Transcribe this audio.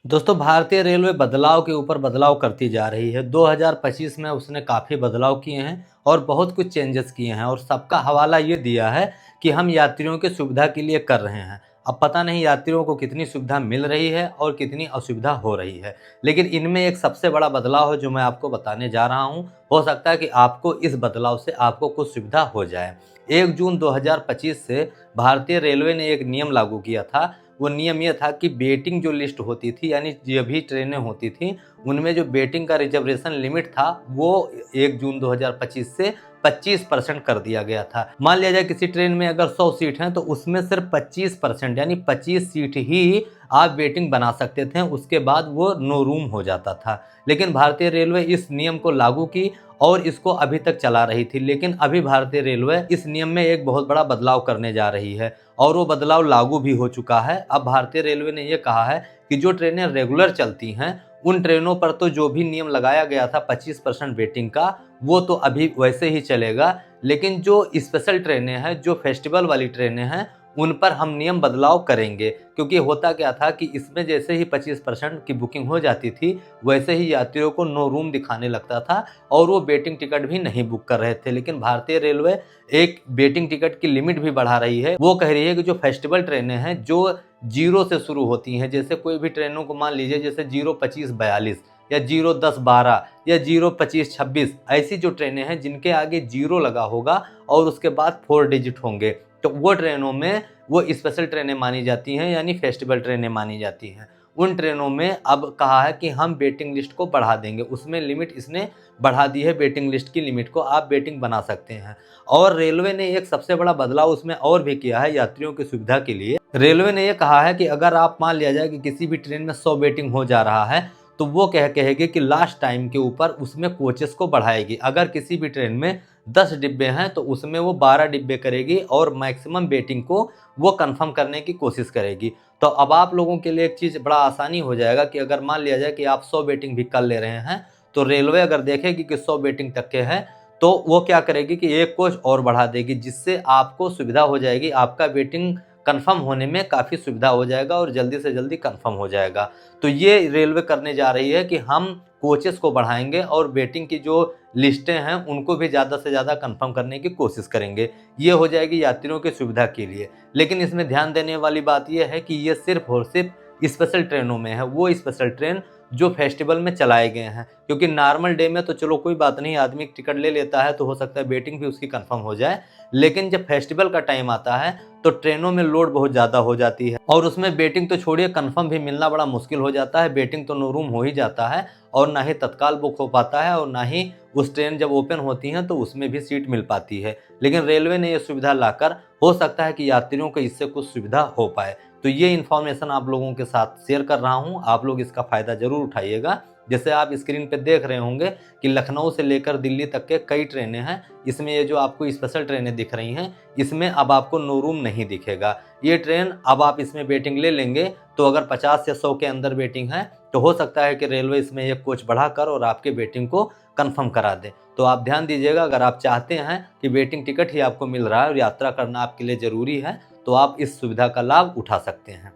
दोस्तों, भारतीय रेलवे बदलाव के ऊपर बदलाव करती जा रही है। 2025 में उसने काफ़ी बदलाव किए हैं और बहुत कुछ चेंजेस किए हैं और सबका हवाला ये दिया है कि हम यात्रियों की सुविधा के लिए कर रहे हैं। अब पता नहीं यात्रियों को कितनी सुविधा मिल रही है और कितनी असुविधा हो रही है, लेकिन इनमें एक सबसे बड़ा बदलाव है जो मैं आपको बताने जा रहा हूँ। हो सकता है कि आपको इस बदलाव से आपको कुछ सुविधा हो जाए। 1 जून 2025 से भारतीय रेलवे ने एक नियम लागू किया था। वो नियम ये था कि वेटिंग जो लिस्ट होती थी, यानी जो भी ट्रेनें होती थी, उनमें जो वेटिंग का रिजर्वेशन लिमिट था वो 1 जून 2025 से 25% कर दिया गया था। मान लिया जाए किसी ट्रेन में अगर 100 सीट हैं तो उसमें सिर्फ 25% यानी 25 सीट ही आप वेटिंग बना सकते थे, उसके बाद वो नो रूम हो जाता था। लेकिन भारतीय रेलवे इस नियम को लागू की और इसको अभी तक चला रही थी, लेकिन अभी भारतीय रेलवे इस नियम में एक बहुत बड़ा बदलाव करने जा रही है और वो बदलाव लागू भी हो चुका है। अब भारतीय रेलवे ने ये कहा है कि जो ट्रेनें रेगुलर चलती हैं उन ट्रेनों पर तो जो भी नियम लगाया गया था 25% वेटिंग का, वो तो अभी वैसे ही चलेगा। लेकिन जो स्पेशल ट्रेनें हैं, जो फेस्टिवल वाली ट्रेनें हैं, उन पर हम नियम बदलाव करेंगे। क्योंकि होता क्या था कि इसमें जैसे ही 25% की बुकिंग हो जाती थी, वैसे ही यात्रियों को नो रूम दिखाने लगता था और वो वेटिंग टिकट भी नहीं बुक कर रहे थे। लेकिन भारतीय रेलवे एक वेटिंग टिकट की लिमिट भी बढ़ा रही है। वो कह रही है कि जो फेस्टिवल ट्रेनें हैं, जो 0 से शुरू होती हैं, जैसे कोई भी ट्रेनों को मान लीजिए जैसे 0:25:42 या 0:10:12 या 0:25:26, ऐसी जो ट्रेनें हैं जिनके आगे 0 लगा होगा और उसके बाद 4 डिजिट होंगे, तो वो ट्रेनों में वो स्पेशल ट्रेनें मानी जाती हैं, यानी फेस्टिवल ट्रेनें मानी जाती हैं। उन ट्रेनों में अब कहा है कि हम वेटिंग लिस्ट को बढ़ा देंगे, उसमें लिमिट इसने बढ़ा दी है, वेटिंग लिस्ट की लिमिट को आप वेटिंग बना सकते हैं। और रेलवे ने एक सबसे बड़ा बदलाव उसमें और भी किया है यात्रियों की सुविधा के लिए। रेलवे ने ये कहा है कि अगर आप मान लिया जाए कि किसी भी ट्रेन में 100 वेटिंग हो जा रहा है, तो वो कहेगी कि लास्ट टाइम के ऊपर उसमें कोचेस को बढ़ाएगी। अगर किसी भी ट्रेन में 10 डिब्बे हैं तो उसमें वो 12 डिब्बे करेगी और मैक्सिमम वेटिंग को वो कंफर्म करने की कोशिश करेगी। तो अब आप लोगों के लिए एक चीज़ बड़ा आसानी हो जाएगा कि अगर मान लिया जाए कि आप 100 वेटिंग भी कर ले रहे हैं, तो रेलवे अगर देखेगी कि 100 वेटिंग तक के हैं, तो वो क्या करेगी कि एक कोच और बढ़ा देगी, जिससे आपको सुविधा हो जाएगी, आपका वेटिंग कंफर्म होने में काफ़ी सुविधा हो जाएगा और जल्दी से जल्दी कंफर्म हो जाएगा। तो ये रेलवे करने जा रही है कि हम कोचेस को बढ़ाएंगे और वेटिंग की जो लिस्टें हैं उनको भी ज़्यादा से ज़्यादा कंफर्म करने की कोशिश करेंगे। ये हो जाएगी यात्रियों की सुविधा के लिए। लेकिन इसमें ध्यान देने वाली बात यह है कि ये सिर्फ और सिर्फ स्पेशल ट्रेनों में है, वो स्पेशल ट्रेन जो फेस्टिवल में चलाए गए हैं। क्योंकि नॉर्मल डे में तो चलो कोई बात नहीं, आदमी टिकट ले लेता है तो हो सकता है वेटिंग भी उसकी कंफर्म हो जाए। लेकिन जब फेस्टिवल का टाइम आता है तो ट्रेनों में लोड बहुत ज़्यादा हो जाती है और उसमें वेटिंग तो छोड़िए, कंफर्म भी मिलना बड़ा मुश्किल हो जाता है। वेटिंग तो नो रूम हो ही जाता है और ना ही तत्काल बुक हो पाता है और ना ही उस ट्रेन जब ओपन होती हैं तो उसमें भी सीट मिल पाती है। लेकिन रेलवे ने ये सुविधा लाकर हो सकता है कि यात्रियों को इससे कुछ सुविधा हो पाए। तो ये इन्फॉर्मेशन आप लोगों के साथ शेयर कर रहा हूँ, आप लोग इसका फ़ायदा ज़रूर उठाइएगा। जैसे आप स्क्रीन पे देख रहे होंगे कि लखनऊ से लेकर दिल्ली तक के कई ट्रेनें हैं। इसमें ये जो आपको स्पेशल ट्रेनें दिख रही हैं, इसमें अब आपको नो रूम नहीं दिखेगा। ये ट्रेन अब आप इसमें वेटिंग ले लेंगे तो अगर 50 या 100 के अंदर वेटिंग है तो हो सकता है कि रेलवे इसमें एक कोच बढ़ाकर और आपके वेटिंग को कंफर्म करा दे। तो आप ध्यान दीजिएगा, अगर आप चाहते हैं कि वेटिंग टिकट ही आपको मिल रहा है और यात्रा करना आपके लिए ज़रूरी है, तो आप इस सुविधा का लाभ उठा सकते हैं।